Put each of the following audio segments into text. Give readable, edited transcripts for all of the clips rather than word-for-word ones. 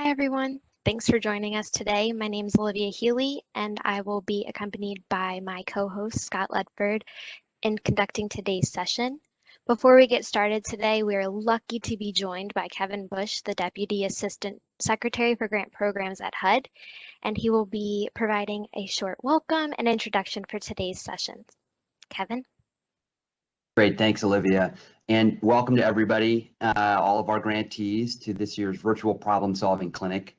Hi, everyone. Thanks for joining us today. My name is Olivia Healy, and I will be accompanied by my co-host, Scott Ledford, in conducting today's session. Before we get started today, we are lucky to be joined by Kevin Bush, the Deputy Assistant Secretary for Grant Programs at HUD, and he will be providing a short welcome and introduction for today's session. Kevin? Great, thanks, Olivia. And welcome to everybody, all of our grantees, to this year's virtual problem-solving clinic.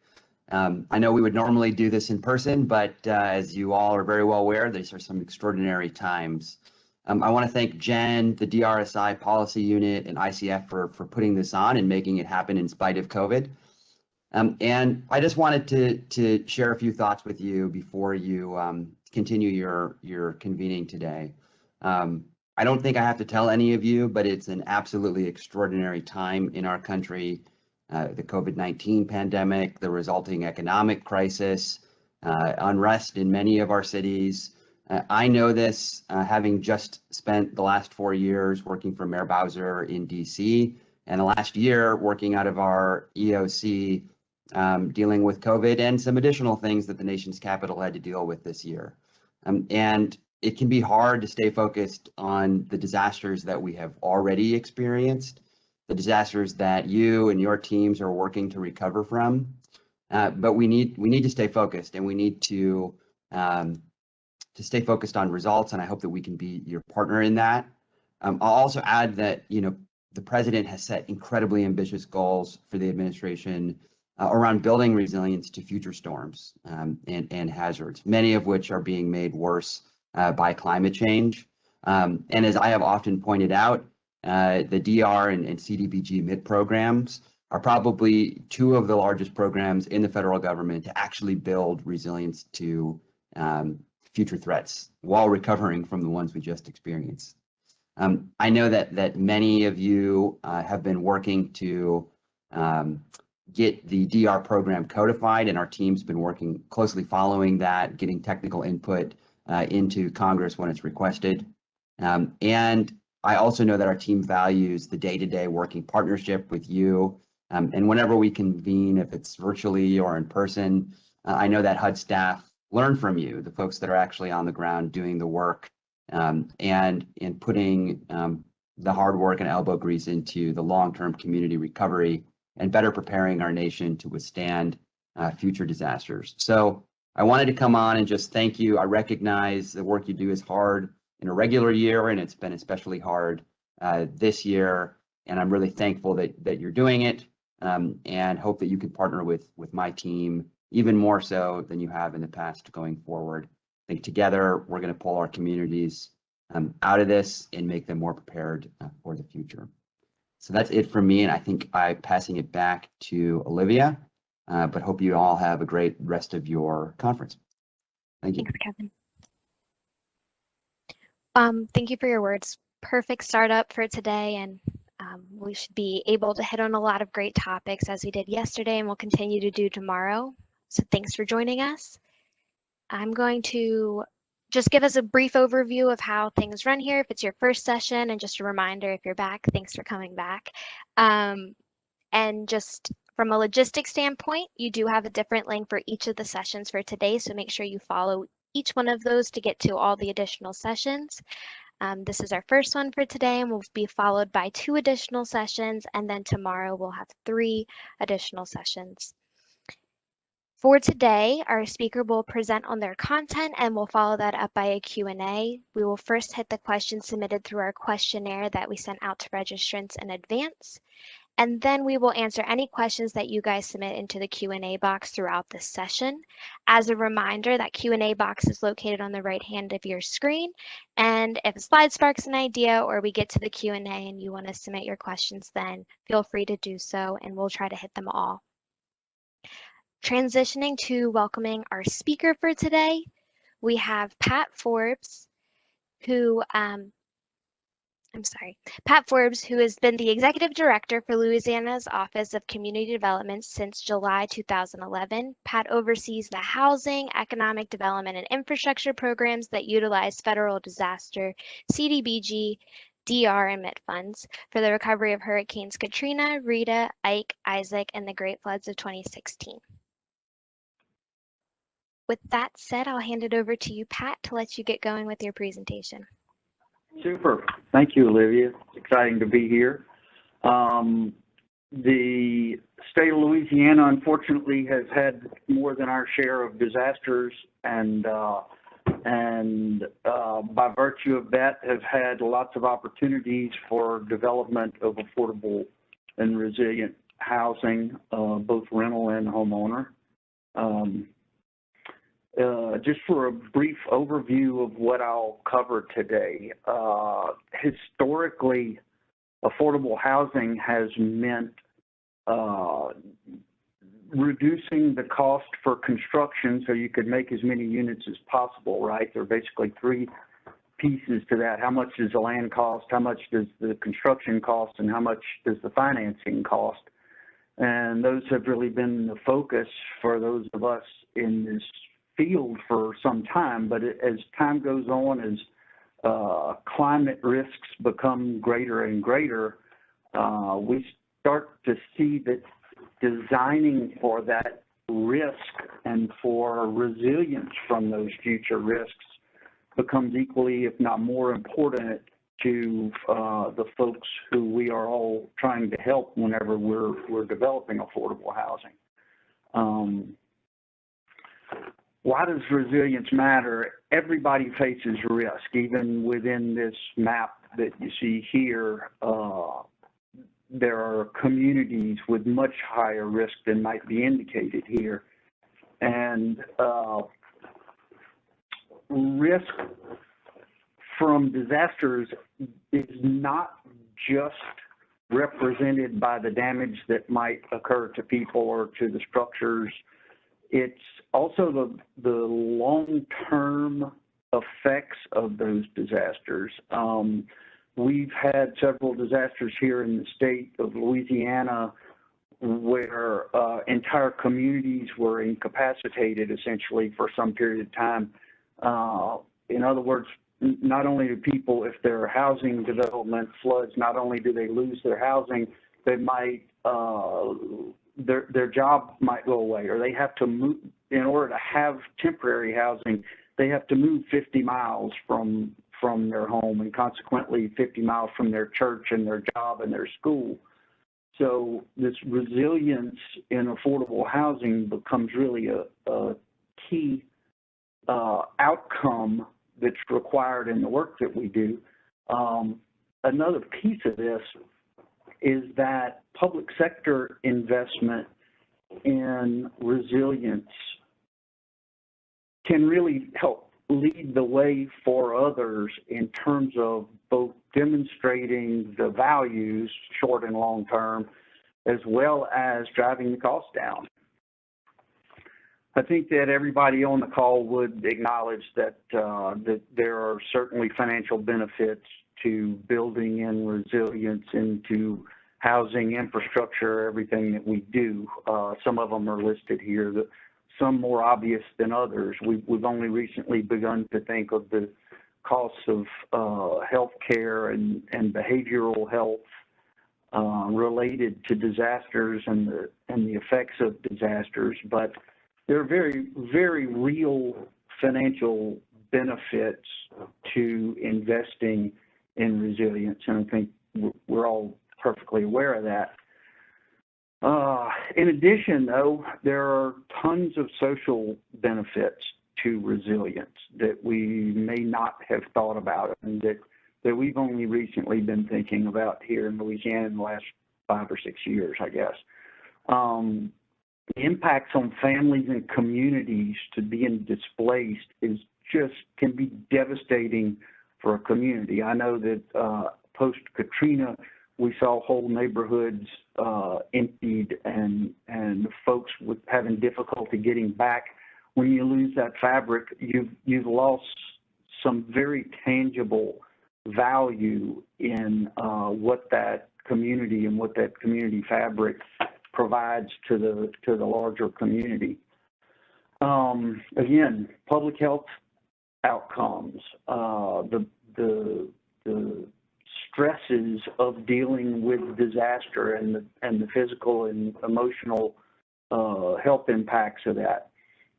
I know we would normally do this in person, but as you all are very well aware, these are some extraordinary times. I want to thank Jen, the DRSI policy unit, and ICF for putting this on and making it happen in spite of COVID. And I just wanted to share a few thoughts with you before you continue your convening today. I don't think I have to tell any of you, but it's an absolutely extraordinary time in our country. The COVID-19 pandemic, the resulting economic crisis, unrest in many of our cities. I know this, having just spent the last 4 years working for Mayor Bowser in DC, and the last year working out of our EOC, dealing with COVID and some additional things that the nation's capital had to deal with this year. And it can be hard to stay focused on the disasters that we have already experienced, the disasters that you and your teams are working to recover from. But we need to stay focused, and we need to stay focused on results. And I hope that we can be your partner in that. I'll also add that the president has set incredibly ambitious goals for the administration around building resilience to future storms and hazards, many of which are being made worse by climate change. And as I have often pointed out, the DR and CDBG-MIT programs are probably two of the largest programs in the federal government to actually build resilience to future threats while recovering from the ones we just experienced. I know that many of you have been working to get the DR program codified, and our team's been working closely following that, getting technical input into Congress when it's requested. And I also know that our team values the day-to-day working partnership with you. And whenever we convene, if it's virtually or in person, I know that HUD staff learn from you, the folks that are actually on the ground doing the work, and in putting the hard work and elbow grease into the long-term community recovery and better preparing our nation to withstand future disasters. So I wanted to come on and just thank you. I recognize the work you do is hard in a regular year, and it's been especially hard this year. And I'm really thankful that you're doing it, and hope that you can partner with my team even more so than you have in the past going forward. I think together we're going to pull our communities out of this and make them more prepared for the future. So that's it from me, and I think I'm passing it back to Olivia. But hope you all have a great rest of your conference. Thank you. Thanks, Kevin. Thank you for your words. Perfect startup for today, and we should be able to hit on a lot of great topics as we did yesterday and we'll continue to do tomorrow. So thanks for joining us. I'm going to just give us a brief overview of how things run here if it's your first session, and just a reminder, if you're back, thanks for coming back. And just from a logistics standpoint, you do have a different link for each of the sessions for today, so make sure you follow each one of those to get to all the additional sessions. This is our first one for today, and will be followed by 2 additional sessions, and then tomorrow we'll have 3 additional sessions. For today, our speaker will present on their content, and we'll follow that up by a Q&A. We will first hit the questions submitted through our questionnaire that we sent out to registrants in advance. And then we will answer any questions that you guys submit into the Q&A box throughout this session. As a reminder, that Q&A box is located on the right hand of your screen. And if a slide sparks an idea or we get to the Q&A and you want to submit your questions, then feel free to do so, and we'll try to hit them all. Transitioning to welcoming our speaker for today, we have Pat Forbes, who Pat Forbes, who has been the Executive Director for Louisiana's Office of Community Development since July 2011. Pat oversees the housing, economic development, and infrastructure programs that utilize federal disaster, CDBG, DR and MIT funds for the recovery of Hurricanes Katrina, Rita, Ike, Isaac, and the Great Floods of 2016. With that said, I'll hand it over to you, Pat, to let you get going with your presentation. Super. Thank you, Olivia. It's exciting to be here. The state of Louisiana, unfortunately, has had more than our share of disasters, and by virtue of that, have had lots of opportunities for development of affordable and resilient housing, both rental and homeowner. Just for a brief overview of what I'll cover today, historically, affordable housing has meant reducing the cost for construction so you could make as many units as possible, right? There are basically three pieces to that. How much does the land cost, how much does the construction cost, and how much does the financing cost? And those have really been the focus for those of us in this field for some time, but as time goes on, as climate risks become greater and greater, we start to see that designing for that risk and for resilience from those future risks becomes equally, if not more important, to the folks who we are all trying to help whenever we're developing affordable housing. Why does resilience matter? Everybody faces risk, even within this map that you see here. There are communities with much higher risk than might be indicated here. And risk from disasters is not just represented by the damage that might occur to people or to the structures. It's also the long-term effects of those disasters. We've had several disasters here in the state of Louisiana where entire communities were incapacitated essentially for some period of time. In other words, not only do people, if their housing development floods, not only do they lose their housing, they might their job might go away, or they have to move. In order to have temporary housing, they have to move 50 miles from their home, and consequently 50 miles from their church and their job and their school. So this resilience in affordable housing becomes really a key outcome that's required in the work that we do. Another piece of this is that public sector investment in resilience can really help lead the way for others in terms of both demonstrating the values, short and long term, as well as driving the cost down. I think that everybody on the call would acknowledge that, that there are certainly financial benefits to building in resilience into housing, infrastructure, everything that we do. Some of them are listed here, some more obvious than others. We've only recently begun to think of the costs of health care and behavioral health related to disasters and the effects of disasters, but there are very, very real financial benefits to investing in resilience, and I think we're all perfectly aware of that. In addition, though, there are tons of social benefits to resilience that we may not have thought about, and that we've only recently been thinking about here in Louisiana in the last 5 or 6 years, I guess. The impacts on families and communities to being displaced can be devastating for a community. I know that post-Katrina, we saw whole neighborhoods emptied and folks with having difficulty getting back. When you lose that fabric, you've lost some very tangible value in what that community and what that community fabric provides to the larger community. Again, public health outcomes, the stresses of dealing with disaster and the physical and emotional health impacts of that,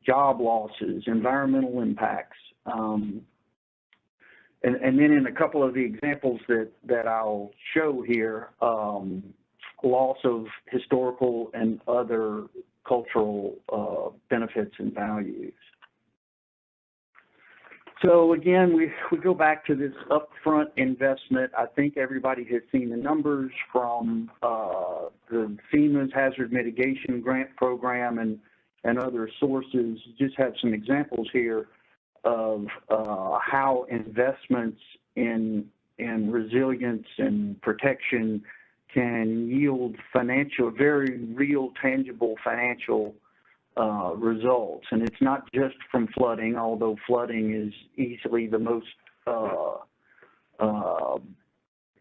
job losses, environmental impacts. And then in a couple of the examples that I'll show here, loss of historical and other cultural benefits and values. So again, we go back to this upfront investment. I think everybody has seen the numbers from the FEMA's hazard mitigation grant program and other sources. Just have some examples here of how investments in resilience and protection can yield very real, tangible financial results. And it's not just from flooding, although flooding is easily the most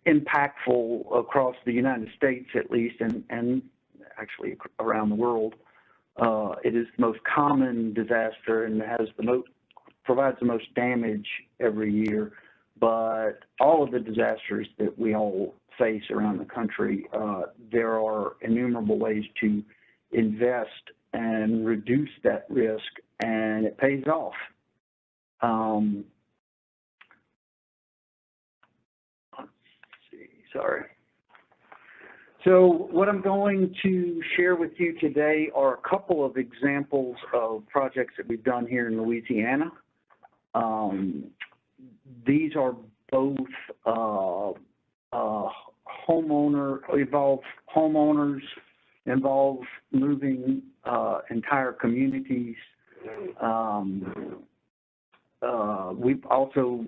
impactful across the United States, at least, and actually around the world. It is the most common disaster and provides the most damage every year. But all of the disasters that we all face around the country, there are innumerable ways to invest and reduce that risk, and it pays off. Let's see, sorry. So what I'm going to share with you today are a couple of examples of projects that we've done here in Louisiana. These are both involve moving entire communities. We've also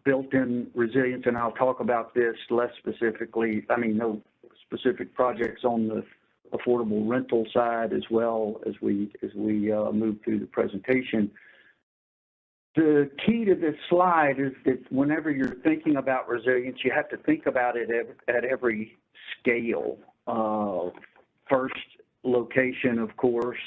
built in resilience, and I'll talk about this less specifically. I mean, no specific projects on the affordable rental side as well as we move through the presentation. The key to this slide is that whenever you're thinking about resilience, you have to think about it at every scale. First, location, of course.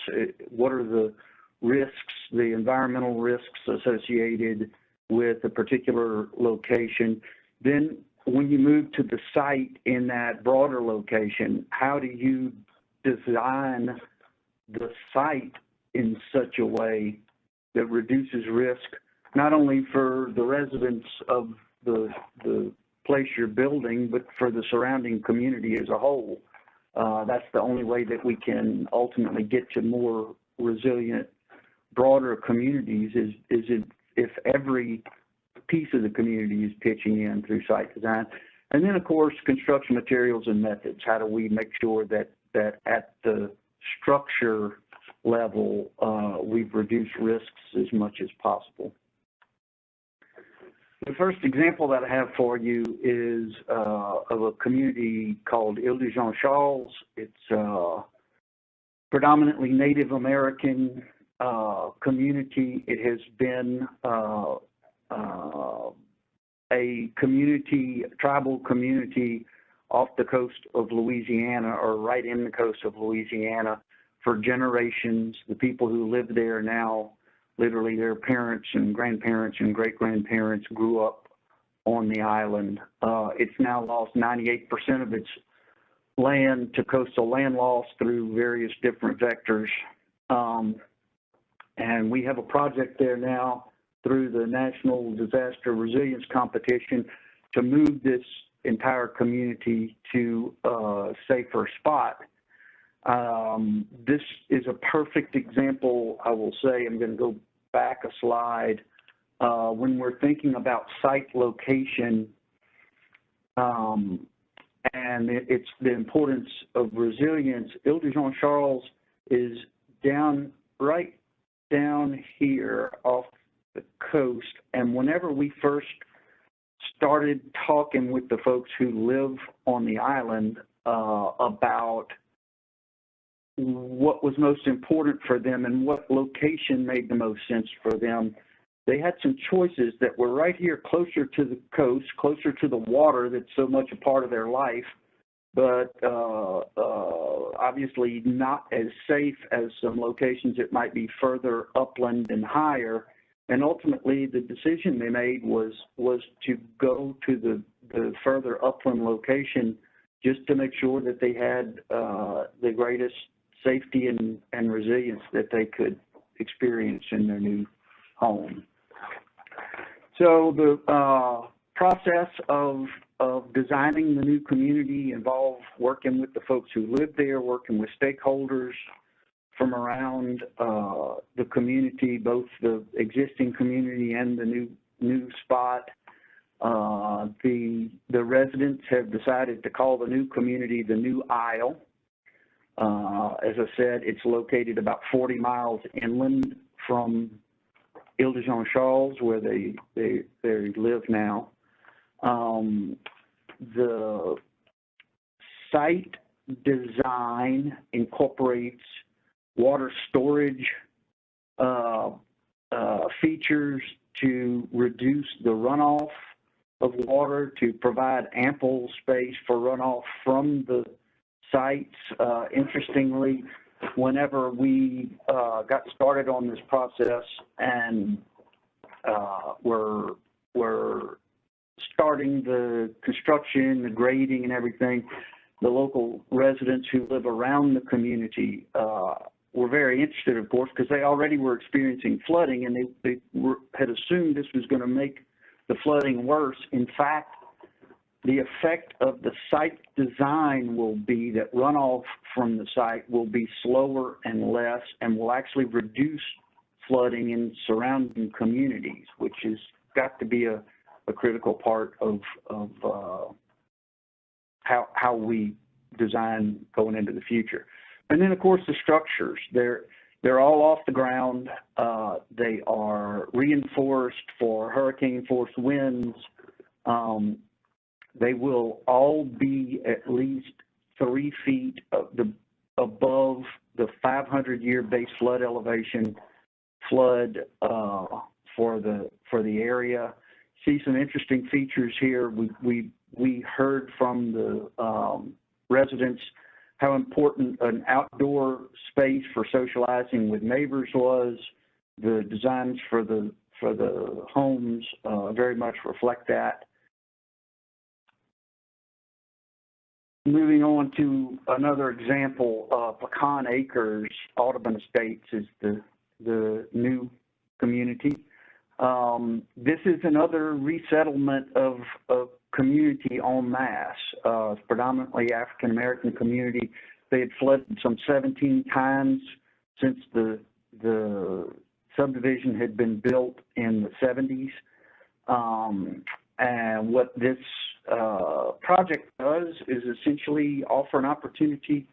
What are the risks, the environmental risks associated with a particular location? Then when you move to the site in that broader location, how do you design the site in such a way that reduces risk, not only for the residents of the place you're building, but for the surrounding community as a whole? That's the only way that we can ultimately get to more resilient, broader communities is if every piece of the community is pitching in through site design. And then, of course, construction materials and methods. How do we make sure that at the structure level, we've reduced risks as much as possible? The first example that I have for you is of a community called Ile-de-Jean-Charles. It's predominantly Native American community. It has been a community, tribal community off the coast of Louisiana, or right in the coast of Louisiana, for generations. The people who live there now, literally their parents and grandparents and great-grandparents grew up on the island. It's now lost 98% of its land to coastal land loss through various different vectors. And we have a project there now through the National Disaster Resilience Competition to move this entire community to a safer spot. This is a perfect example, I will say. I'm going to go back a slide. When we're thinking about site location, and it's the importance of resilience, Ile-de-Jean-Charles is right down here off the coast. And whenever we first started talking with the folks who live on the island about what was most important for them and what location made the most sense for them, they had some choices that were right here closer to the coast, closer to the water that's so much a part of their life, but obviously not as safe as some locations that might be further upland and higher. And ultimately, the decision they made was to go to the further upland location, just to make sure that they had the greatest safety and resilience that they could experience in their new home. So the process of designing the new community involved working with the folks who live there, working with stakeholders from around the community, both the existing community and the new spot. The residents have decided to call the new community the New Isle. As I said, it's located about 40 miles inland from Ile-de-Jean-Charles, where they live now. The site design incorporates water storage features to reduce the runoff of water, to provide ample space for runoff from the sites. Interestingly, whenever we got started on this process and we're starting the construction, the grading and everything, the local residents who live around the community were very interested, of course, because they already were experiencing flooding, and they had assumed this was going to make the flooding worse. In fact, the effect of the site design will be that runoff from the site will be slower and less, and will actually reduce flooding in surrounding communities, which has got to be a critical part of how we design going into the future. And then, of course, the structures. They're all off the ground. They are reinforced for hurricane-force winds. They will all be at least 3 feet above the 500-year base flood elevation flood for the area. See some interesting features here. We heard from the residents how important an outdoor space for socializing with neighbors was. The designs for the homes very much reflect that. Moving on to another example, Pecan Acres, Audubon Estates is the new community. This is another resettlement of community en masse. It's predominantly African American community. They had flooded some 17 times since the subdivision had been built in the 70s. And what this project does is essentially offer an opportunity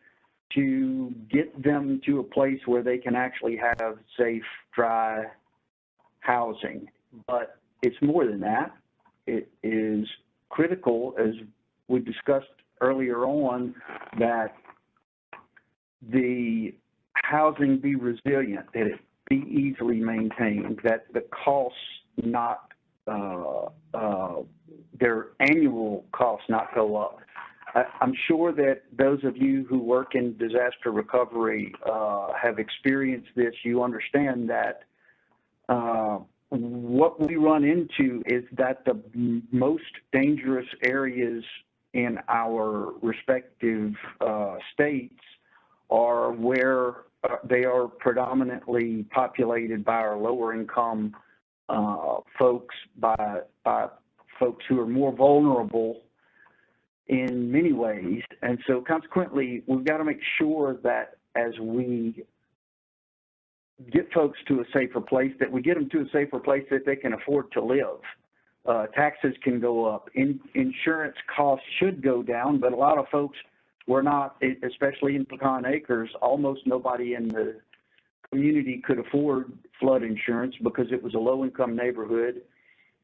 to get them to a place where they can actually have safe, dry housing. But it's more than that. It is critical, as we discussed earlier on, that the housing be resilient, that it be easily maintained, that the costs not, their annual costs not go up. I'm sure that those of you who work in disaster recovery have experienced this. You understand that what we run into is that the most dangerous areas in our respective states are where they are predominantly populated by our lower income folks, by folks who are more vulnerable in many ways. And so consequently, we've got to make sure that as we get folks to a safer place, that we get them to a safer place that they can afford to live. Taxes can go up. Insurance costs should go down, but a lot of folks were not, especially in Pecan Acres, almost nobody in the community could afford flood insurance because it was a low-income neighborhood.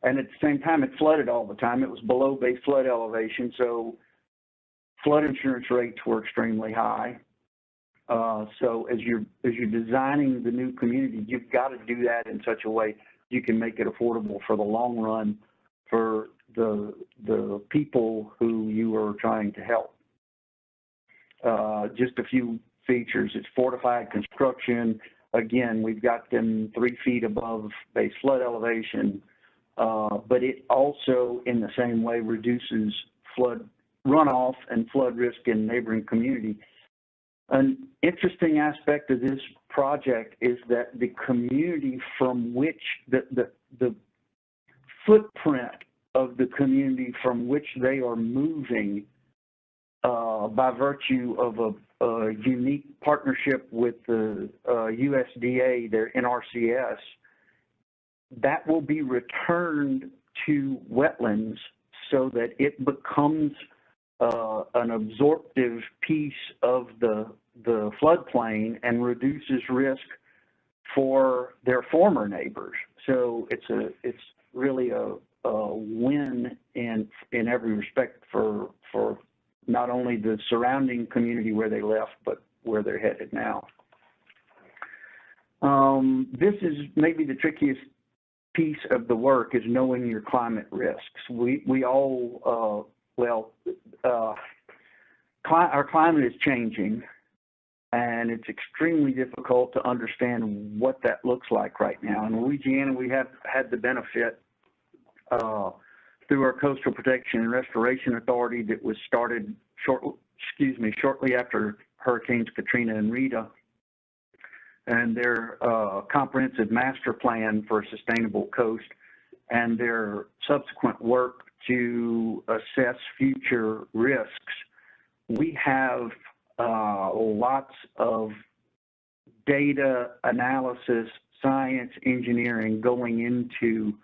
And at the same time, it flooded all the time. It was below base flood elevation, so flood insurance rates were extremely high. So as you're designing the new community, you've got to do that in such a way you can make it affordable for the long run for the people who you are trying to help. Just a few features. It's fortified construction. Again, we've got them 3 feet above base flood elevation. but it also, in the same way, reduces flood runoff and flood risk in neighboring community. An interesting aspect of this project is that the community from which the footprint of the community from which they are moving, by virtue of a unique partnership with the USDA, their NRCS, that will be returned to wetlands so that it becomes an absorptive piece of the floodplain and reduces risk for their former neighbors. So it's really a win in every respect for not only the surrounding community where they left, but where they're headed now. This is maybe the trickiest piece of the work, is knowing your climate risks. We all, our climate is changing, and it's extremely difficult to understand what that looks like right now. In Louisiana, we have had the benefit through our Coastal Protection and Restoration Authority that was started shortly after Hurricanes Katrina and Rita, and their comprehensive master plan for a sustainable coast, and their subsequent work to assess future risks. We have lots of data analysis, science, engineering going into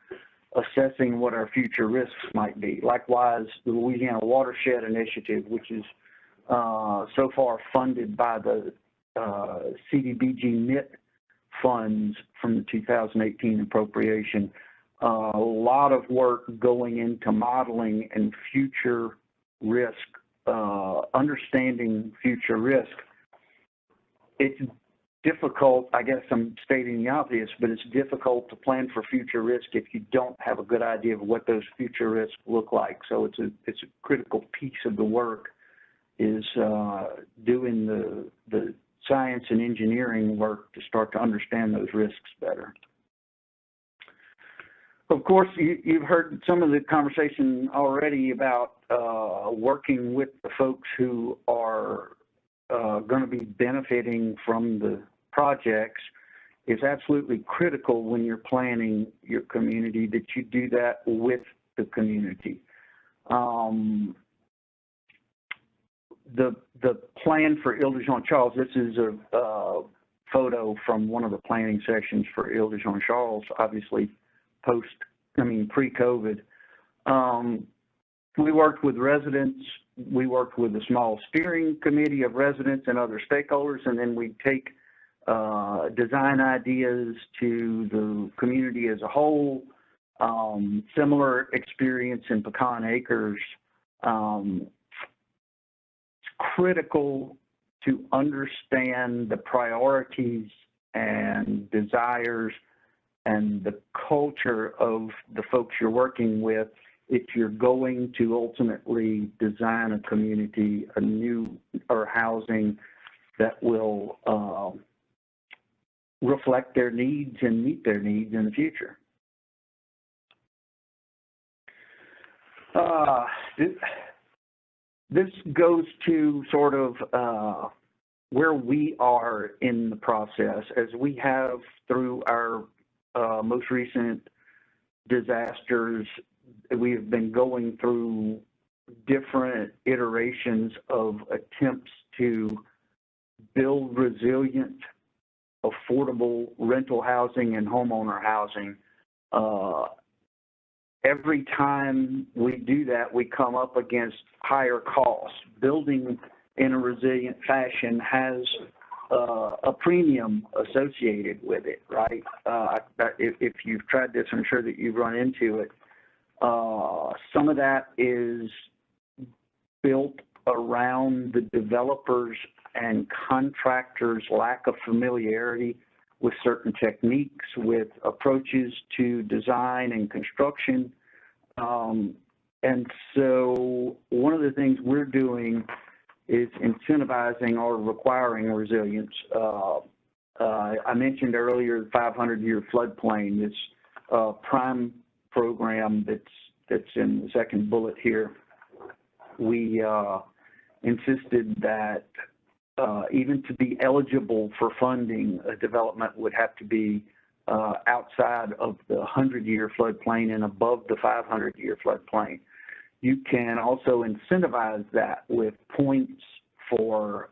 assessing what our future risks might be. Likewise, the Louisiana Watershed Initiative, which is so far funded by the CDBG-MIT funds from the 2018 appropriation. A lot of work going into modeling and future risk, understanding future risk. It's difficult, I guess I'm stating the obvious, but it's difficult to plan for future risk if you don't have a good idea of what those future risks look like. So it's a critical piece of the work, is doing the science and engineering work to start to understand those risks better. Of course, you've heard some of the conversation already about working with the folks who are going to be benefiting from the projects. Is absolutely critical when you're planning your community, that you do that with the community. The plan for Ile-de-Jean-Charles, this is a photo from one of the planning sessions for Ile-de-Jean-Charles, obviously pre-COVID. We worked with residents, we worked with a small steering committee of residents and other stakeholders, and then we take design ideas to the community as a whole. Similar experience in Pecan Acres. Critical to understand the priorities and desires and the culture of the folks you're working with if you're going to ultimately design a community, a new or housing that will reflect their needs and meet their needs in the future. This goes to sort of where we are in the process, as we have through our most recent disasters. We have been going through different iterations of attempts to build resilient, affordable rental housing and homeowner housing. Every time we do that, we come up against higher costs. Building in a resilient fashion has a premium associated with it, right? If you've tried this, I'm sure that you've run into it. Some of that is built around the developers and contractors' lack of familiarity with certain techniques, with approaches to design and construction. And so one of the things we're doing is incentivizing or requiring resilience. I mentioned earlier the 500-year floodplain. It's prime program that's in the second bullet here, we insisted that even to be eligible for funding, a development would have to be outside of the 100-year floodplain and above the 500-year floodplain. You can also incentivize that with points for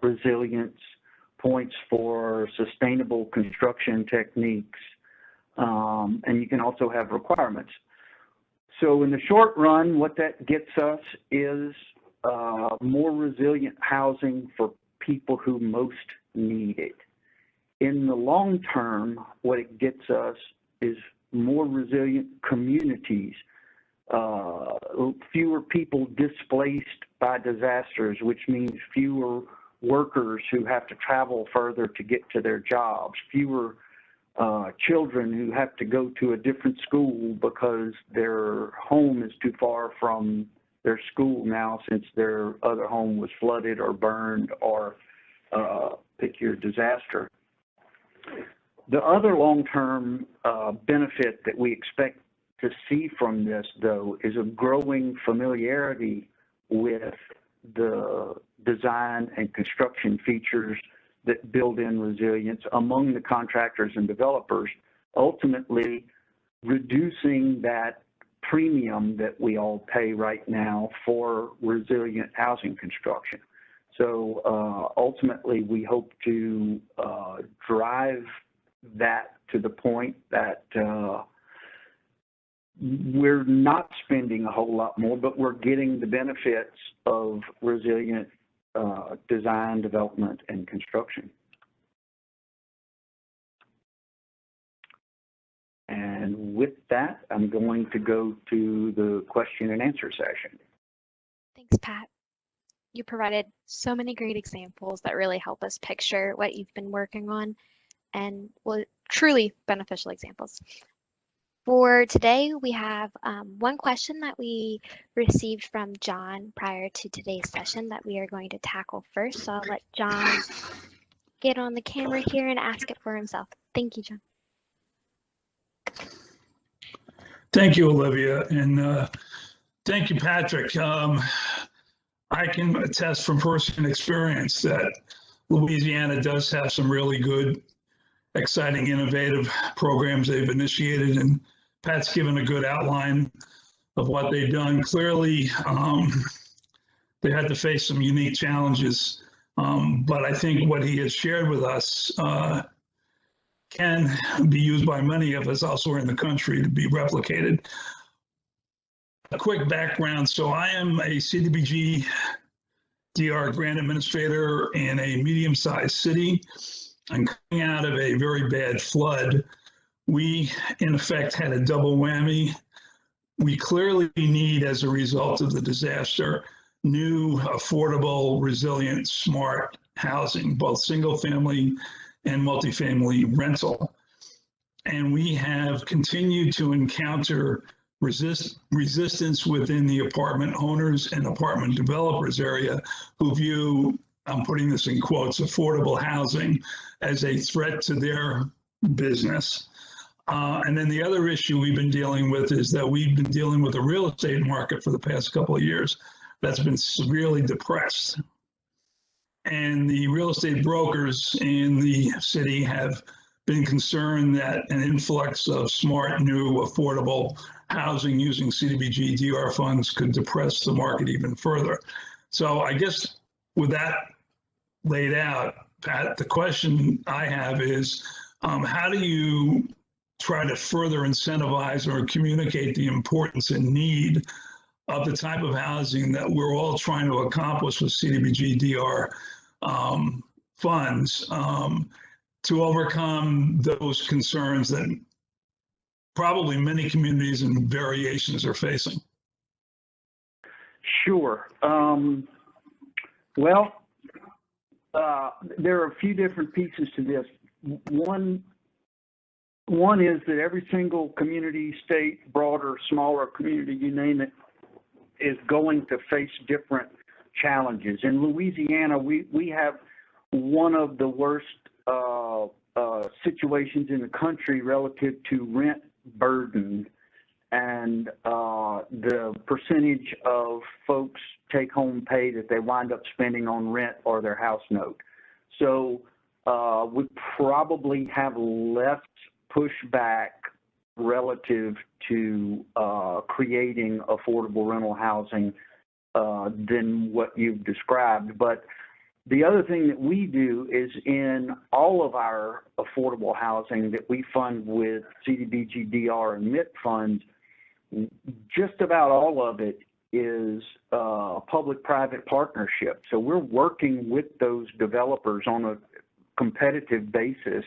resilience, points for sustainable construction techniques, and you can also have requirements. So in the short run, what that gets us is more resilient housing for people who most need it. In the long term, what it gets us is more resilient communities, fewer people displaced by disasters, which means fewer workers who have to travel further to get to their jobs, fewer children who have to go to a different school because their home is too far from their school now since their other home was flooded or burned or pick your disaster. The other long-term benefit that we expect to see from this, though, is a growing familiarity with the design and construction features that build in resilience among the contractors and developers, ultimately reducing that premium that we all pay right now for resilient housing construction. So ultimately, we hope to drive that to the point that we're not spending a whole lot more, but we're getting the benefits of resilient design, development, and construction. And with that, I'm going to go to the question and answer session. Thanks, Pat. You provided so many great examples that really help us picture what you've been working on, and well, truly beneficial examples. For today, we have one question that we received from John prior to today's session that we are going to tackle first. So I'll let John get on the camera here and ask it for himself. Thank you, John. Thank you, Olivia, and thank you, Patrick. I can attest from first-hand experience that Louisiana does have some really good, exciting, innovative programs they've initiated, and Pat's given a good outline of what they've done. Clearly, they had to face some unique challenges, but I think what he has shared with us can be used by many of us elsewhere in the country to be replicated. A quick background. So I am a CDBG-DR grant administrator in a medium-sized city. I'm coming out of a very bad flood. We, in effect, had a double whammy. We clearly need, as a result of the disaster, new, affordable, resilient, smart housing, both single-family and multifamily rental. And we have continued to encounter resistance within the apartment owners and apartment developers area who view, I'm putting this in quotes, affordable housing as a threat to their business. And then the other issue we've been dealing with is that we've been dealing with the real estate market for the past couple of years that's been severely depressed. And the real estate brokers in the city have been concerned that an influx of smart, new, affordable housing using CDBG-DR funds could depress the market even further. So I guess with that laid out, Pat, the question I have is, how do you try to further incentivize or communicate the importance and need of the type of housing that we're all trying to accomplish with CDBG-DR funds to overcome those concerns that probably many communities and variations are facing? Sure. There are a few different pieces to this. One is that every single community, state, broader, smaller community, you name it, is going to face different challenges. In Louisiana, we have one of the worst situations in the country relative to rent burden and the percentage of folks take home pay that they wind up spending on rent or their house note. So we probably have less pushback relative to creating affordable rental housing than what you've described. But the other thing that we do is in all of our affordable housing that we fund with CDBG-DR and MIT funds, just about all of it is public-private partnership. So we're working with those developers on a competitive basis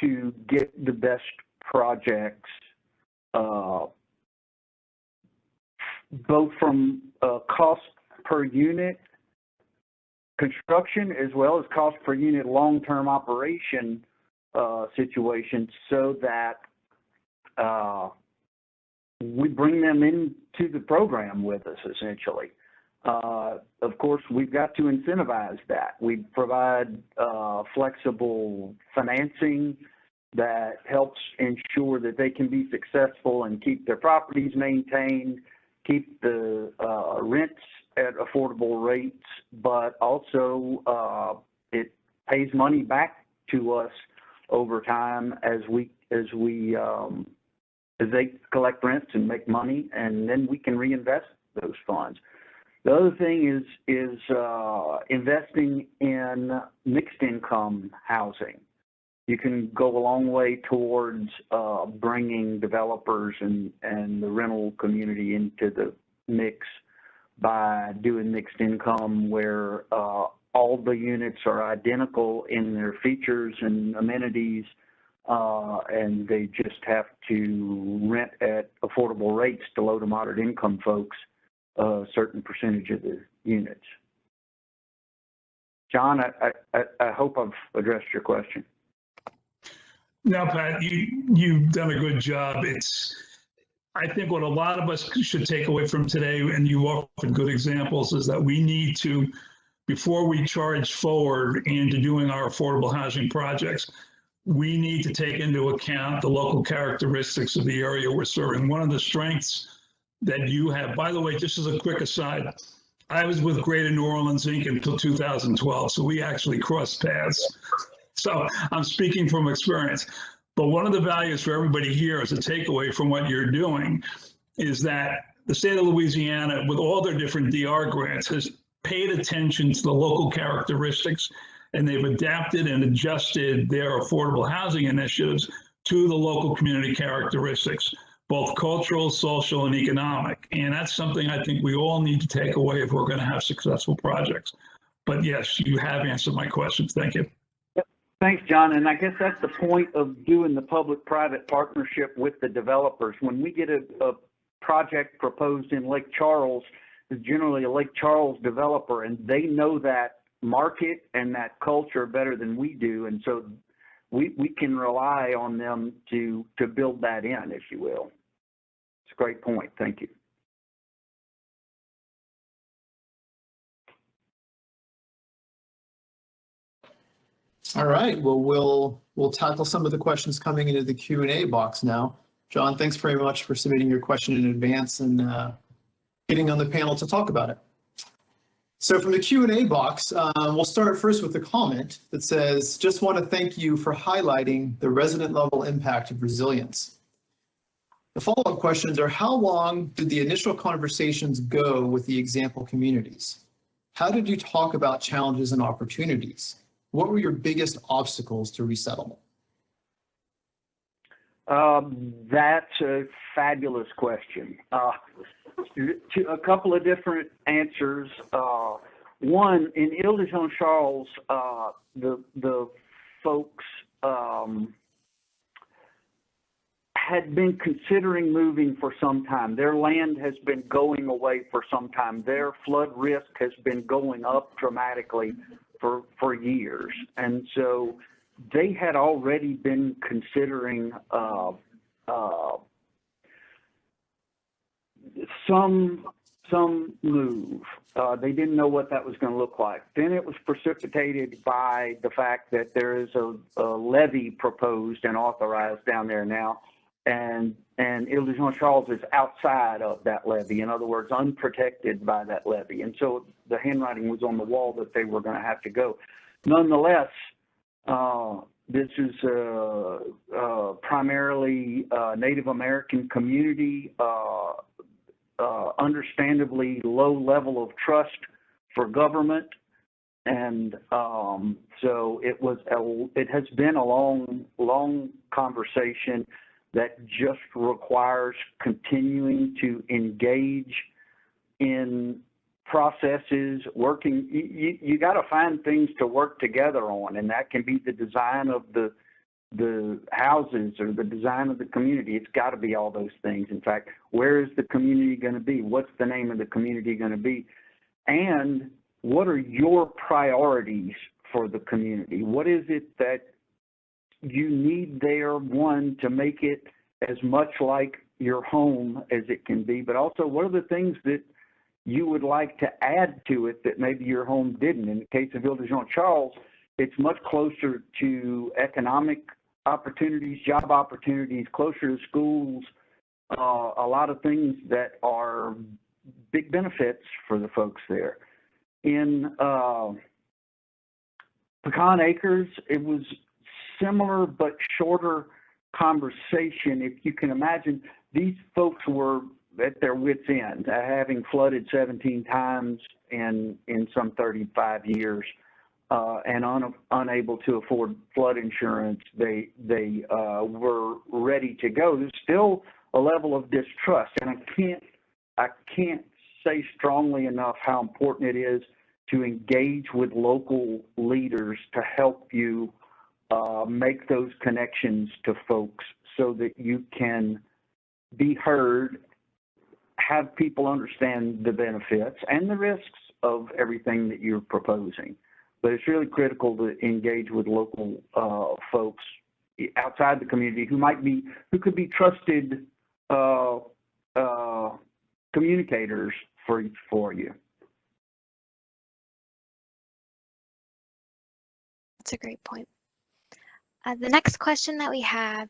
to get the best projects, both from cost per unit construction as well as cost per unit long-term operation situations, so that we bring them into the program with us, essentially. Of course, we've got to incentivize that. We provide flexible financing that helps ensure that they can be successful and keep their properties maintained, keep the rents at affordable rates, but also it pays money back to us over time as they collect rents and make money, and then we can reinvest those funds. The other thing is investing in mixed income housing. You can go a long way towards bringing developers and the rental community into the mix by doing mixed income, where all the units are identical in their features and amenities, and they just have to rent at affordable rates to low to moderate income folks a certain percentage of the units. John, I hope I've addressed your question. No, Pat, you've done a good job. I think what a lot of us should take away from today, and you offered good examples, is that we need to, before we charge forward into doing our affordable housing projects, we need to take into account the local characteristics of the area we're serving. One of the strengths that you have, by the way, just as a quick aside, I was with Greater New Orleans Inc. until 2012, so we actually crossed paths. So I'm speaking from experience. But one of the values for everybody here as a takeaway from what you're doing is that the state of Louisiana, with all their different DR grants, has paid attention to the local characteristics, and they've adapted and adjusted their affordable housing initiatives to the local community characteristics, both cultural, social, and economic. And that's something I think we all need to take away if we're going to have successful projects. But yes, you have answered my questions. Thank you. Thanks, John. And I guess that's the point of doing the public-private partnership with the developers. When we get a project proposed in Lake Charles, it's generally a Lake Charles developer, and they know that market and that culture better than we do. And so we can rely on them to build that in, if you will. It's a great point. Thank you. All right, well, we'll tackle some of the questions coming into the Q&A box now. John, thanks very much for submitting your question in advance and getting on the panel to talk about it. So from the Q&A box, we'll start first with a comment that says, just want to thank you for highlighting the resident level impact of resilience. The follow-up questions are, how long did the initial conversations go with the example communities? How did you talk about challenges and opportunities? What were your biggest obstacles to resettlement? That's a fabulous question. To a couple of different answers. One, in Ile-de-Jean-Charles, the folks had been considering moving for some time. Their land has been going away for some time. Their flood risk has been going up dramatically for years. And so they had already been considering some move. They didn't know what that was going to look like. Then it was precipitated by the fact that there is a levy proposed and authorized down there now. and Ile-de-Jean-Charles is outside of that levee. In other words, unprotected by that levee. And so the handwriting was on the wall that they were going to have to go. Nonetheless, this is primarily a Native American community, understandably low level of trust for government. And so it has been a long conversation that just requires continuing to engage in processes, working. You got to find things to work together on, and that can be the design of the houses or the design of the community. It's got to be all those things. In fact, where is the community going to be? What's the name of the community going to be? And what are your priorities for the community? What is it that you need there, one, to make it as much like your home as it can be, but also what are the things that you would like to add to it that maybe your home didn't? In the case of Ile-de-Jean-Charles, it's much closer to economic opportunities, job opportunities, closer to schools, a lot of things that are big benefits for the folks there. In Pecan Acres, it was similar but shorter conversation. If you can imagine, these folks were at their wits' end, having flooded 17 times in some 35 years, and unable to afford flood insurance. They were ready to go. There's still a level of distrust, and I can't say strongly enough how important it is to engage with local leaders to help you make those connections to folks so that you can be heard, have people understand the benefits and the risks of everything that you're proposing. But it's really critical to engage with local folks outside the community who could be trusted communicators for you. That's a great point. The next question that we have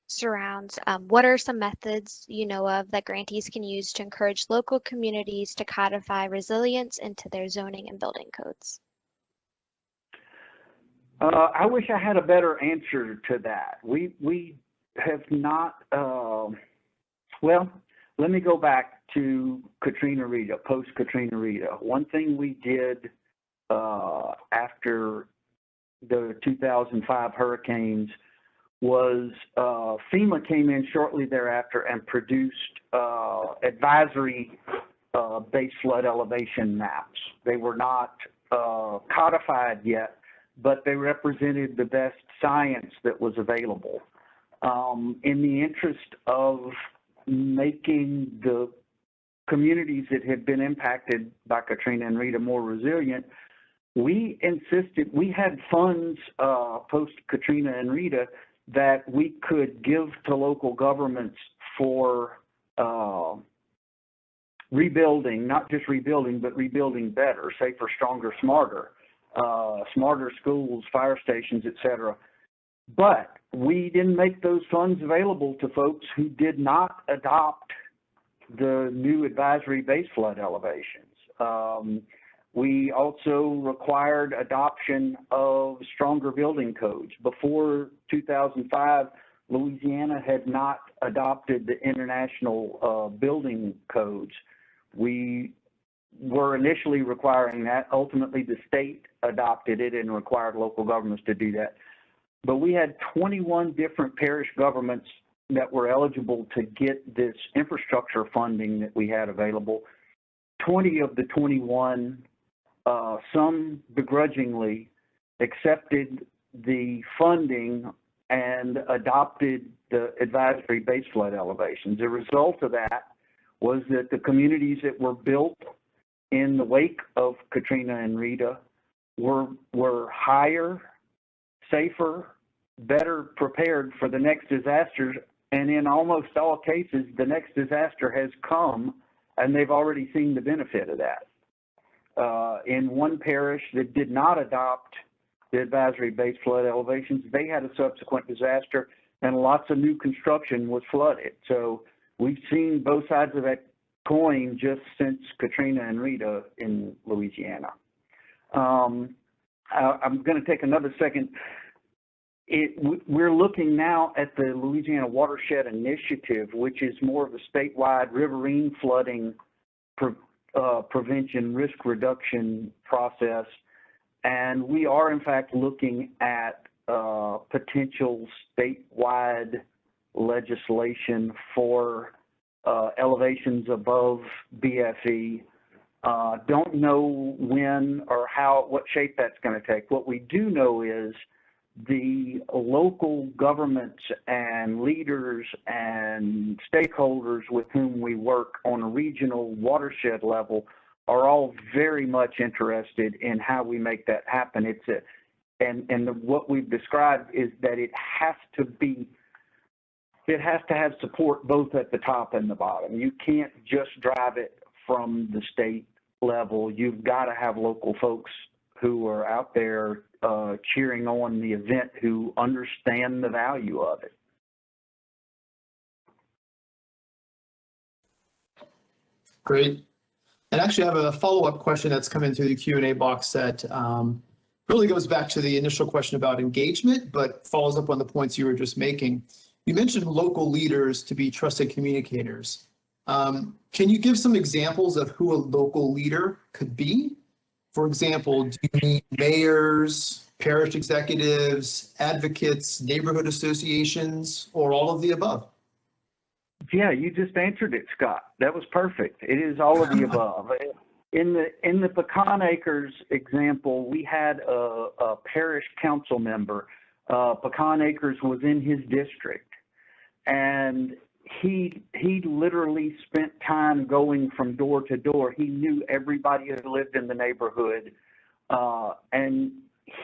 surrounds what are some methods you know of that grantees can use to encourage local communities to codify resilience into their zoning and building codes? I wish I had a better answer to that. We have not, well, let me go back to Katrina Rita, post-Katrina Rita. One thing we did after the 2005 hurricanes was FEMA came in shortly thereafter and produced advisory base flood elevation maps. They were not codified yet, but they represented the best science that was available. In the interest of making the communities that had been impacted by Katrina and Rita more resilient, we insisted, we had funds post-Katrina and Rita that we could give to local governments for rebuilding, not just rebuilding, but rebuilding better, safer, stronger, smarter, smarter schools, fire stations, et cetera. But we didn't make those funds available to folks who did not adopt the new advisory base flood elevations. We also required adoption of stronger building codes. Before 2005, Louisiana had not adopted the international building codes. We were initially requiring that. Ultimately, the state adopted it and required local governments to do that. But we had 21 different parish governments that were eligible to get this infrastructure funding that we had available. 20 of the 21, some begrudgingly, accepted the funding and adopted the advisory base flood elevations. The result of that was that the communities that were built in the wake of Katrina and Rita were higher, safer, better prepared for the next disasters, and in almost all cases, the next disaster has come, and they've already seen the benefit of that. In one parish that did not adopt the advisory base flood elevations, they had a subsequent disaster, and lots of new construction was flooded. So we've seen both sides of that coin just since Katrina and Rita in Louisiana. I'm going to take another second. We're looking now at the Louisiana Watershed Initiative, which is more of a statewide riverine flooding prevention risk reduction process. And we are, in fact, looking at potential statewide legislation for elevations above BFE. Don't know when or what shape that's going to take. What we do know is the local governments and leaders and stakeholders with whom we work on a regional watershed level are all very much interested in how we make that happen. What we've described is that it has to have support both at the top and the bottom. You can't just drive it from the state level. You've got to have local folks who are out there cheering on the event, who understand the value of it. Great. And actually, I have a follow-up question that's come in through the Q&A box that really goes back to the initial question about engagement, but follows up on the points you were just making. You mentioned local leaders to be trusted communicators. Can you give some examples of who a local leader could be? For example, do you need mayors, parish executives, advocates, neighborhood associations, or all of the above? Yeah, you just answered it, Scott. That was perfect. It is all of the above. In the Pecan Acres example, we had a parish council member. Pecan Acres was in his district, and he literally spent time going from door to door. He knew everybody who lived in the neighborhood, and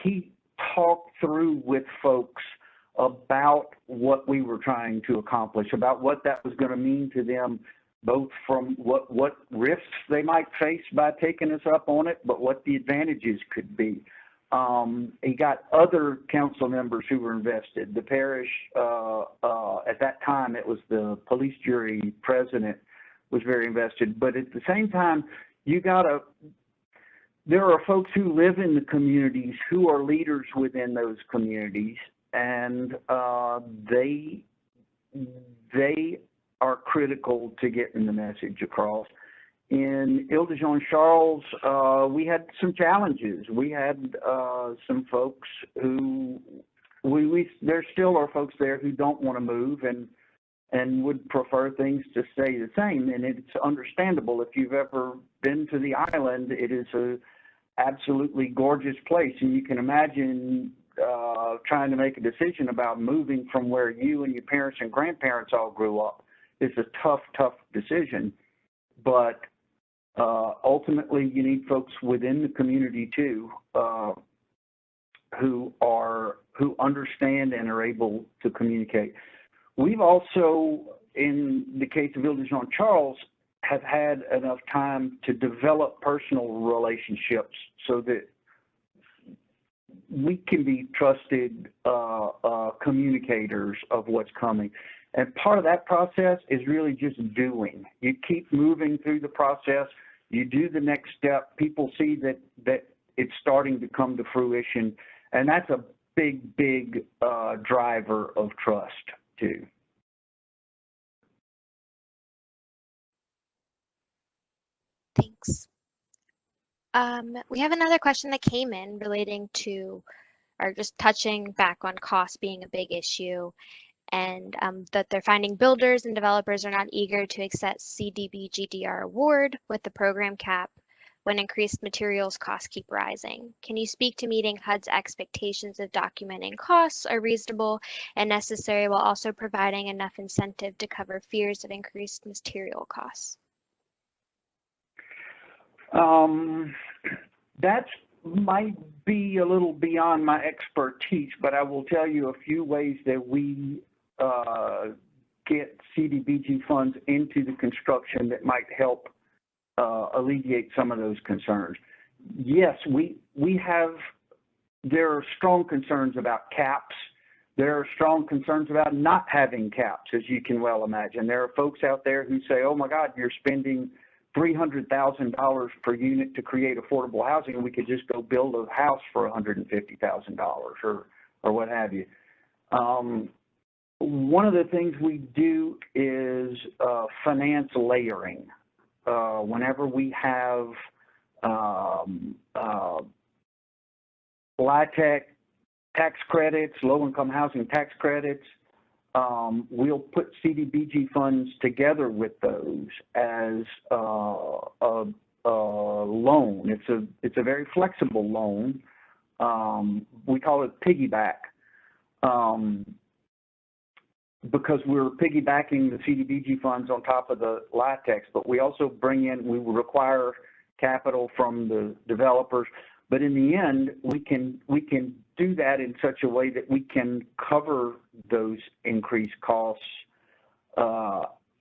he talked through with folks about what we were trying to accomplish, about what that was going to mean to them, both from what risks they might face by taking us up on it, but what the advantages could be. He got other council members who were invested. The parish, at that time, it was the police jury president was very invested. But at the same time, there are folks who live in the communities who are leaders within those communities, and they are critical to getting the message across. In Ile-de-Jean-Charles, we had some challenges. We had some folks who, there still are folks there who don't want to move and would prefer things to stay the same. And it's understandable. If you've ever been to the island, it is a absolutely gorgeous place. And you can imagine trying to make a decision about moving from where you and your parents and grandparents all grew up. It's a tough, tough decision. But ultimately, you need folks within the community too, who understand and are able to communicate. We've also, in the case of Ile-de-Jean-Charles, have had enough time to develop personal relationships so that we can be trusted communicators of what's coming. And part of that process is really just doing. You keep moving through the process. You do the next step. People see that it's starting to come to fruition. And that's a big, big driver of trust, too. Thanks. We have another question that came in relating to, or just touching back on cost being a big issue, and that they're finding builders and developers are not eager to accept CDBG-DR award with the program cap when increased materials costs keep rising. Can you speak to meeting HUD's expectations of documenting costs are reasonable and necessary while also providing enough incentive to cover fears of increased material costs? That might be a little beyond my expertise, but I will tell you a few ways that we get CDBG funds into the construction that might help alleviate some of those concerns. Yes, there are strong concerns about caps there are strong concerns about not having caps, as you can well imagine. There are folks out there who say, oh my God, you're spending $300,000 per unit to create affordable housing, and we could just go build a house for $150,000 or what have you. One of the things we do is finance layering. Whenever we have LIHTC tax credits, low-income housing tax credits, we'll put CDBG funds together with those as a loan. It's a very flexible loan. We call it piggyback because we're piggybacking the CDBG funds on top of the LIHTCs, but we also we require capital from the developers. But in the end, we can do that in such a way that we can cover those increased costs.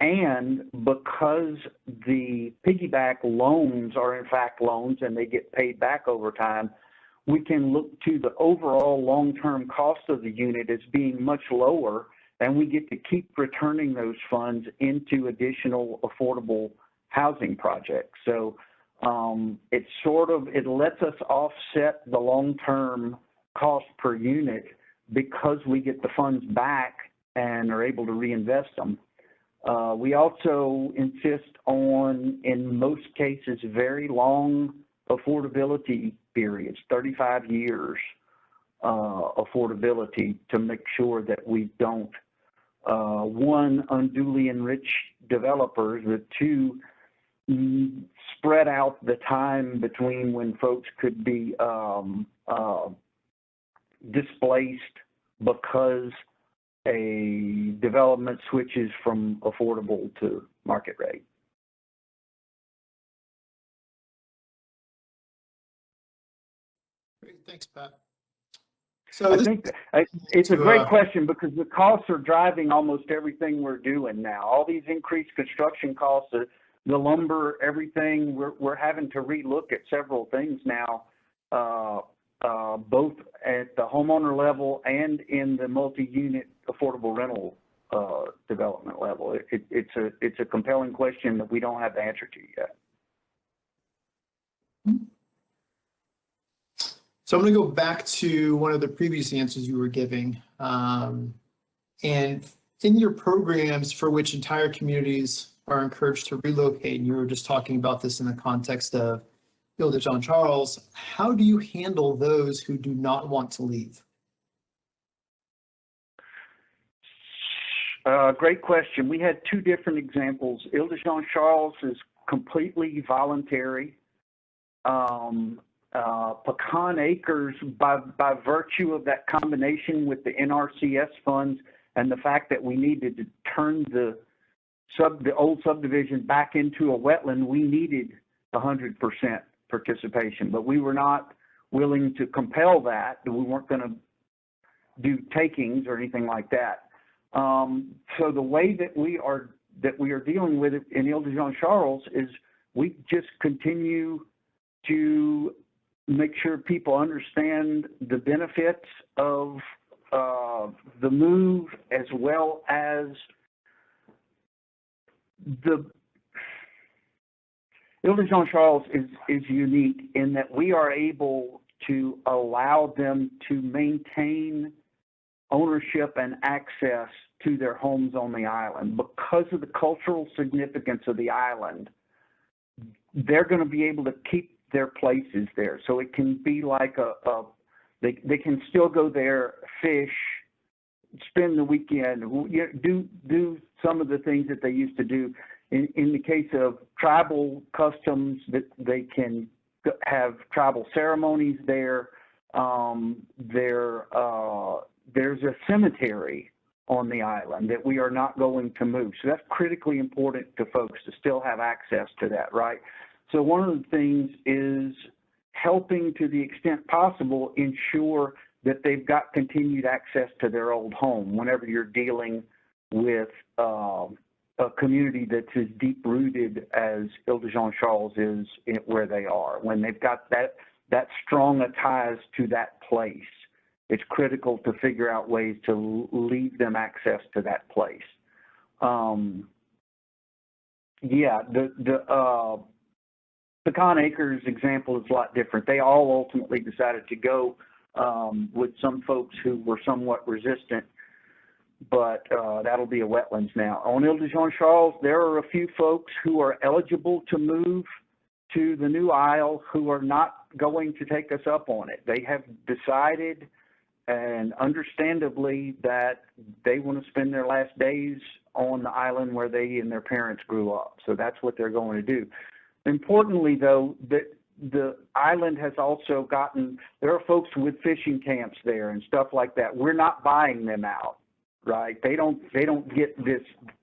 And because the piggyback loans are in fact loans and they get paid back over time, we can look to the overall long-term cost of the unit as being much lower, and we get to keep returning those funds into additional affordable housing projects. So it lets us offset the long-term cost per unit because we get the funds back and are able to reinvest them. We also insist on, in most cases, very long affordability periods, 35 years affordability, to make sure that we don't, one, unduly enrich developers, but two, spread out the time between when folks could be displaced because a development switches from affordable to market rate. Great, thanks, Pat. So I think it's a great question because the costs are driving almost everything we're doing now. All these increased construction costs, the lumber, everything, we're having to relook at several things now, both at the homeowner level and in the multi-unit affordable rental development level. It's a compelling question that we don't have the answer to yet. So I'm going to go back to one of the previous answers you were giving. And in your programs for which entire communities are encouraged to relocate, and you were just talking about this in the context of Ile de Jean Charles, how do you handle those who do not want to leave? Great question. We had two different examples. Ile de Jean Charles is completely voluntary. Pecan Acres, by virtue of that combination with the NRCS funds and the fact that we needed to turn the old subdivision back into a wetland, we needed 100% participation, but we were not willing to compel that. We weren't going to do takings or anything like that. So the way that we are dealing with it in Ile de Jean Charles is we just continue to make sure people understand the benefits of the move, as well as the Ile de Jean Charles is unique in that we are able to allow them to maintain ownership and access to their homes on the island. Because of the cultural significance of the island, they're going to be able to keep their places there. So it can be like they can still go there, fish, spend the weekend, do some of the things that they used to do. In the case of tribal customs, that they can have tribal ceremonies there. There's a cemetery on the island that we are not going to move. So that's critically important to folks to still have access to that, right? So one of the things is helping, to the extent possible, ensure that they've got continued access to their old home whenever you're dealing with a community that's as deep-rooted as Ile de Jean Charles is where they are, when they've got that strong a ties to that place. it's critical to figure out ways to leave them access to that place. Yeah, the Pecan Acres example is a lot different. They all ultimately decided to go with some folks who were somewhat resistant, but that'll be a wetlands now. On Ile-de-Jean-Charles, there are a few folks who are eligible to move to the new isle who are not going to take us up on it. They have decided, and understandably, that they want to spend their last days on the island where they and their parents grew up. So that's what they're going to do. Importantly, though, the island has also gotten, there are folks with fishing camps there and stuff like that. We're not buying them out, right? They don't get this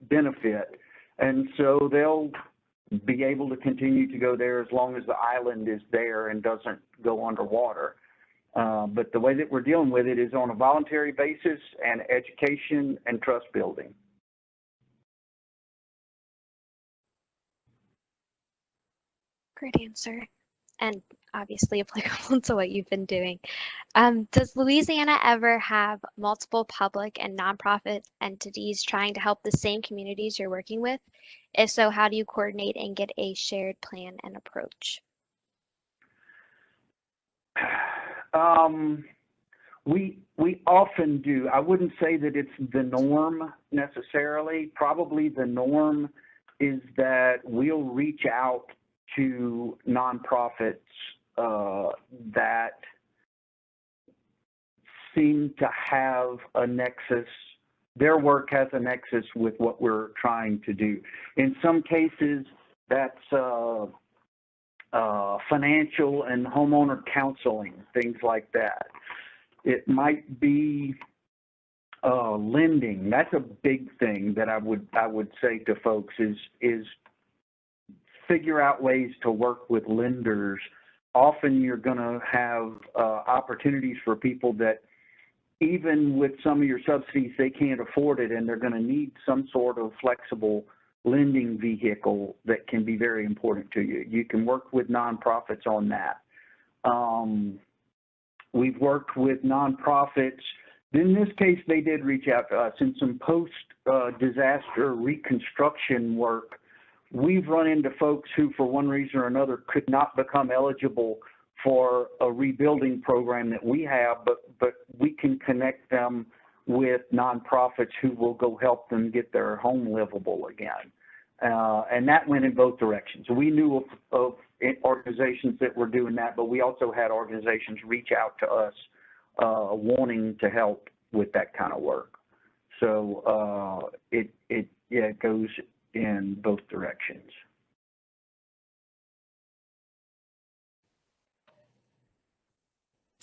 benefit. And so they'll be able to continue to go there as long as the island is there and doesn't go underwater. But the way that we're dealing with it is on a voluntary basis and education and trust building. Great answer, and obviously applicable to what you've been doing. Does Louisiana ever have multiple public and nonprofit entities trying to help the same communities you're working with? If so, how do you coordinate and get a shared plan and approach? We often do. I wouldn't say that it's the norm necessarily. Probably the norm is that we'll reach out to nonprofits that seem to have a nexus. Their work has a nexus with what we're trying to do. In some cases, that's financial and homeowner counseling, things like that. It might be lending. That's a big thing that I would say to folks is figure out ways to work with lenders. Often you're going to have opportunities for people that even with some of your subsidies, they can't afford it, and they're going to need some sort of flexible lending vehicle that can be very important to you. You can work with nonprofits on that. We've worked with nonprofits. In this case, they did reach out to us in some post-disaster reconstruction work. We've run into folks who, for one reason or another, could not become eligible for a rebuilding program that we have, but we can connect them with nonprofits who will go help them get their home livable again. And that went in both directions. We knew of organizations that were doing that, but we also had organizations reach out to us wanting to help with that kind of work. So it goes in both directions.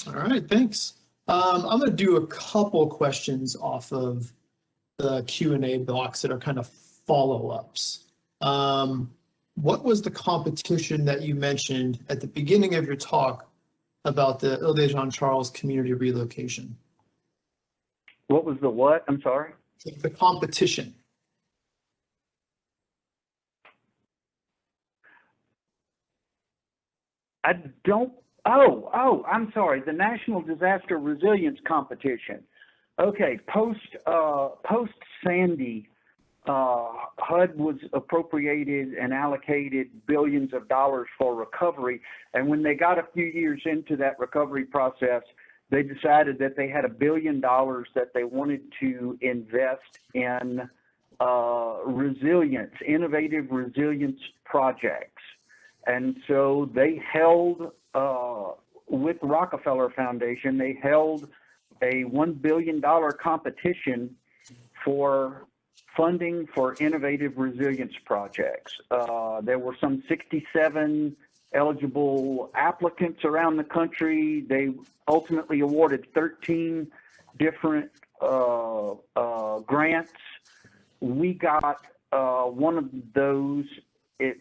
All right, thanks. I'm going to do a couple questions off of the Q&A box that are kind of follow-ups. What was the competition that you mentioned at the beginning of your talk about the Ile-de-Jean-Charles community relocation? What was the what? I'm sorry? The competition. I don't, I'm sorry, the National Disaster Resilience Competition. Okay, post-Sandy, HUD was appropriated and allocated billions of dollars for recovery, and when they got a few years into that recovery process, they decided that they had $1 billion that they wanted to invest in resilience, innovative resilience projects. And so they held, with the Rockefeller Foundation, they held a $1 billion competition for funding for innovative resilience projects. There were some 67 eligible applicants around the country. They ultimately awarded 13 different grants. We got one of those.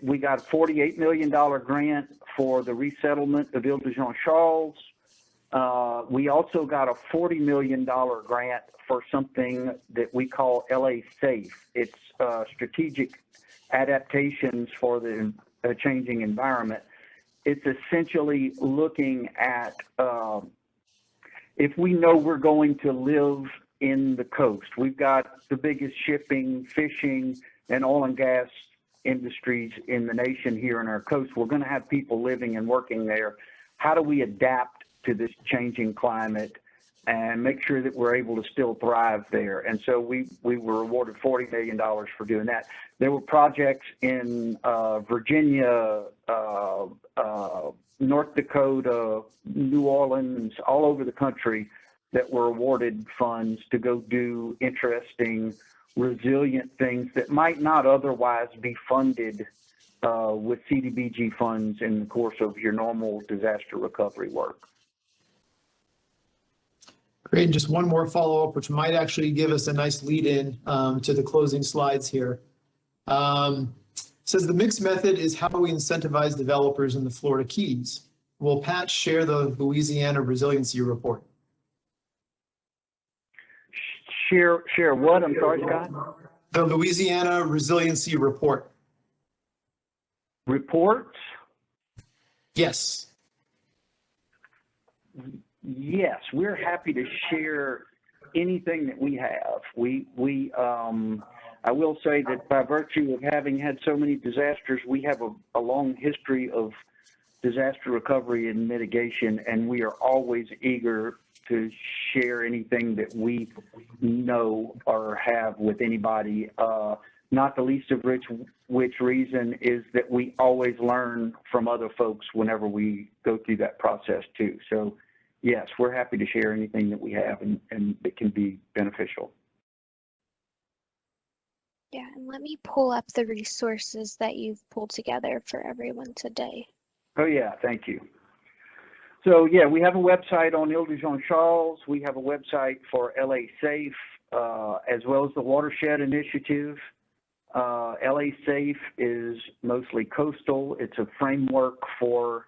We got a $48 million grant for the resettlement of Ile-de-Jean-Charles. We also got a $40 million grant for something that we call LA Safe. It's strategic adaptations for the changing environment. It's essentially looking at, if we know we're going to live in the coast, we've got the biggest shipping, fishing, and oil and gas industries in the nation here on our coast. We're going to have people living and working there. How do we adapt to this changing climate and make sure that we're able to still thrive there? And so we were awarded $40 million for doing that. There were projects in Virginia, North Dakota, New Orleans, all over the country that were awarded funds to go do interesting, resilient things that might not otherwise be funded with CDBG funds in the course of your normal disaster recovery work. Great, and just one more follow-up, which might actually give us a nice lead-in to the closing slides here. Says the mixed method is how we incentivize developers in the Florida Keys. Will Pat share the Louisiana Resiliency Report? Share what? I'm sorry, Scott? The Louisiana Resiliency Report. Reports? Yes. Yes, we're happy to share anything that we have. I will say that by virtue of having had so many disasters, we have a long history of disaster recovery and mitigation, and we are always eager to share anything that we know or have with anybody, not the least of which reason is that we always learn from other folks whenever we go through that process too. So yes, we're happy to share anything that we have and that can be beneficial. Yeah, and let me pull up the resources that you've pulled together for everyone today. Oh yeah, thank you. So yeah, we have a website on Ile-de-Jean-Charles. We have a website for LA Safe, as well as the Watershed Initiative. LA Safe is mostly coastal. It's a framework for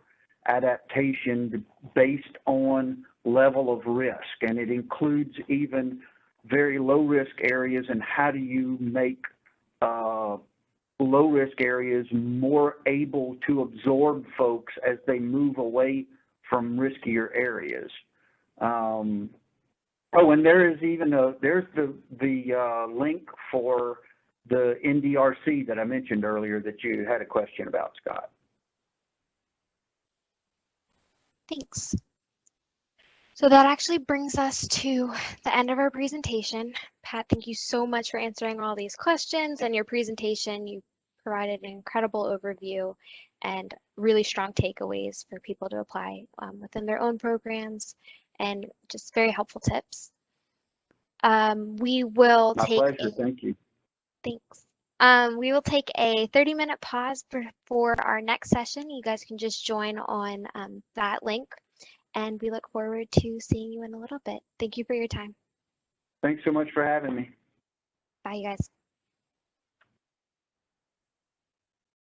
adaptation based on level of risk, and it includes even very low risk areas and how do you make low risk areas more able to absorb folks as they move away from riskier areas. Oh, and there is even there's the link for the NDRC that I mentioned earlier that you had a question about, Scott. Thanks. So that actually brings us to the end of our presentation. Pat, thank you so much for answering all these questions, and your presentation. You provided an incredible overview and really strong takeaways for people to apply within their own programs, and just very helpful tips. We will My take pleasure, thank you. Thanks. We will take a 30-minute pause for our next session. You guys can just join on that link, and we look forward to seeing you in a little bit. Thank you for your time. Thanks so much for having me. Bye, you guys.